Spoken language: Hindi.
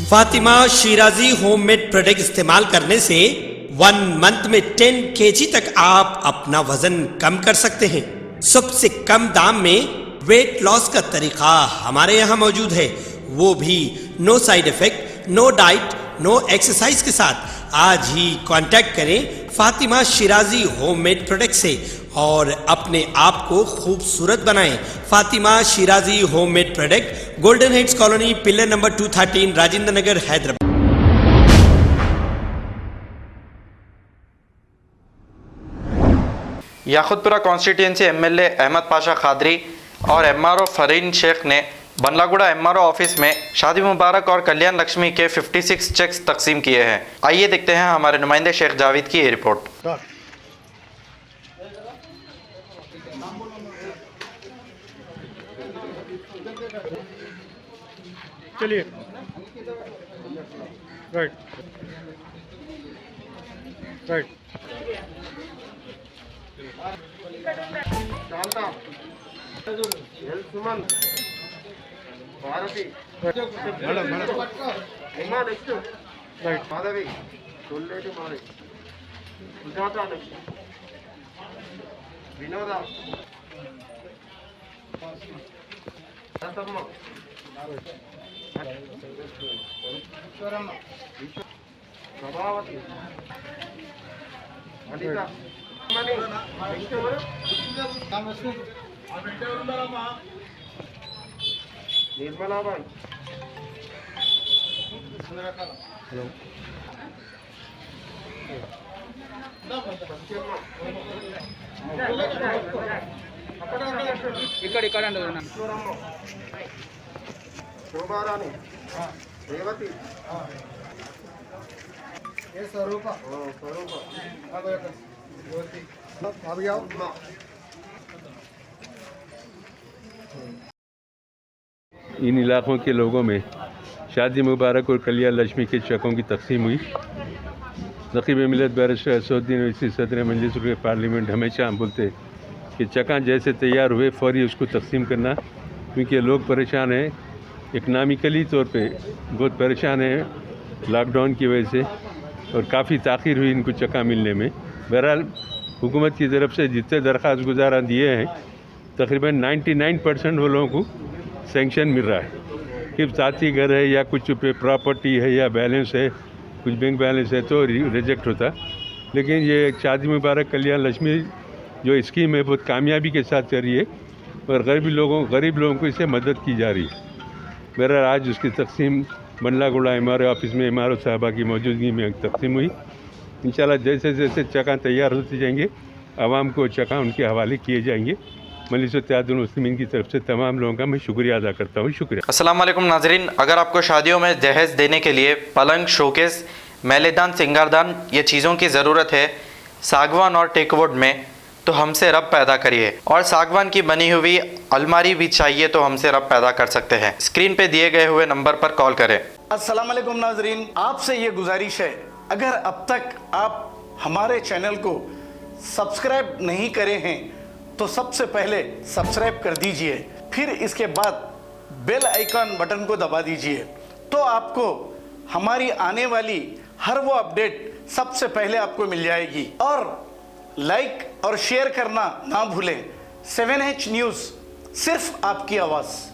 फातिमा शिराजी होममेड प्रोडक्ट इस्तेमाल करने से 1 मंथ में 10 kg तक आप अपना वजन कम कर सकते हैं। सबसे कम दाम में वेट लॉस का तरीका हमारे यहाँ मौजूद है, वो भी no side effect, no diet, no exercise के साथ। आज ही कांटेक्ट करें फातिमा शिराजी होममेड प्रोडक्ट से और अपने आप को खूबसूरत बनाएं। Fatima Shirazi homemade product, golden heads colony, pillar number 213, Rajendra Nagar, Hyderabad. Yakutpura constituency MLA Ahmed Pasha Khadri और एमआरओ फरीन शेख ने बनलागुड़ा एमआरओ ऑफिस में शादी मुबारक और कल्याण लक्ष्मी के 56 चेक्स तकसीम किए हैं। आइए देखते हैं हमारे नुमाइंदे शेख जावेद की ये रिपोर्ट। चलिए, राइट राइट सुमन भारती नेक्स्ट राइट माधवी सोल्लेटी मारी सुजाता नेक्स्ट विनोदा प्रभावती अनिता निर्मला भाई शोभा रानी रेवती स्वरूप इन इलाकों के लोगों में शादी मुबारक और कल्याण लक्ष्मी के चेकों की तकसीम हुई। नकीब मिलत बैरिस्टर असदुद्दीन ओवैसी सदर मजलिस के पार्लियामेंट हमेशा हम बोलते कि चका जैसे तैयार हुए फौरी उसको तकसीम करना, क्योंकि लोग परेशान हैं, इकनॉमिकली तौर पे बहुत परेशान हैं लॉकडाउन की वजह से, और काफ़ी ताख़ीर हुई इनको चका मिलने में। बहरहाल हुकूमत की तरफ से जितने दरख्वास्त गुजारा दिए हैं तकरीबन 99% वो लोगों को सेंक्शन मिल रहा है। कि साथी घर है या कुछ पे प्रॉपर्टी है या बैलेंस है, कुछ बैंक बैलेंस है तो रिजेक्ट होता। लेकिन ये शादी मुबारक कल्याण लक्ष्मी जो स्कीम है बहुत कामयाबी के साथ कर रही है और गरीब लोगों को इससे मदद की जा रही है। बहरहाल आज उसकी तकसीम बनलागुड़ा एमआरओ ऑफिस में एमआरओ साहबा की मौजूदगी में तकसीम हुई। इंशाल्लाह जैसे जैसे चका तैयार होते जाएंगे आवाम को चका उनके हवाले किए जाएंगे। मजलिस इत्तेहादुल मुस्लिमीन की तरफ से तमाम लोगों का मैं शुक्रिया अदा करता हूँ। शुक्रिया। अस्सलाम वालेकुम नाजरीन, अगर आपको शादियों में जहेज़ देने के लिए पलंग, शोकेस, मैलेदान, सिंगारदान ये चीज़ों की ज़रूरत है सागवान और टेकवुड में, तो हमसे रब पैदा करिए। और सागवान की बनी हुई अलमारी भी चाहिए तो हमसे रब पैदा कर सकते हैं। स्क्रीन पे दिए गए हुए नंबर पर कॉल करें। अस्सलाम वालेकुम नाजरीन, आपसे ये गुजारिश है, अगर अब तक आप हमारे चैनल को सब्सक्राइब नहीं करे हैं तो सबसे पहले सब्सक्राइब कर दीजिए, फिर इसके बाद बेल आइकन बटन को दबा दीजिए, तो आपको हमारी आने वाली हर वो अपडेट सबसे पहले आपको मिल जाएगी। और लाइक और शेयर करना ना भूलें। 7H न्यूज़, सिर्फ आपकी आवाज़।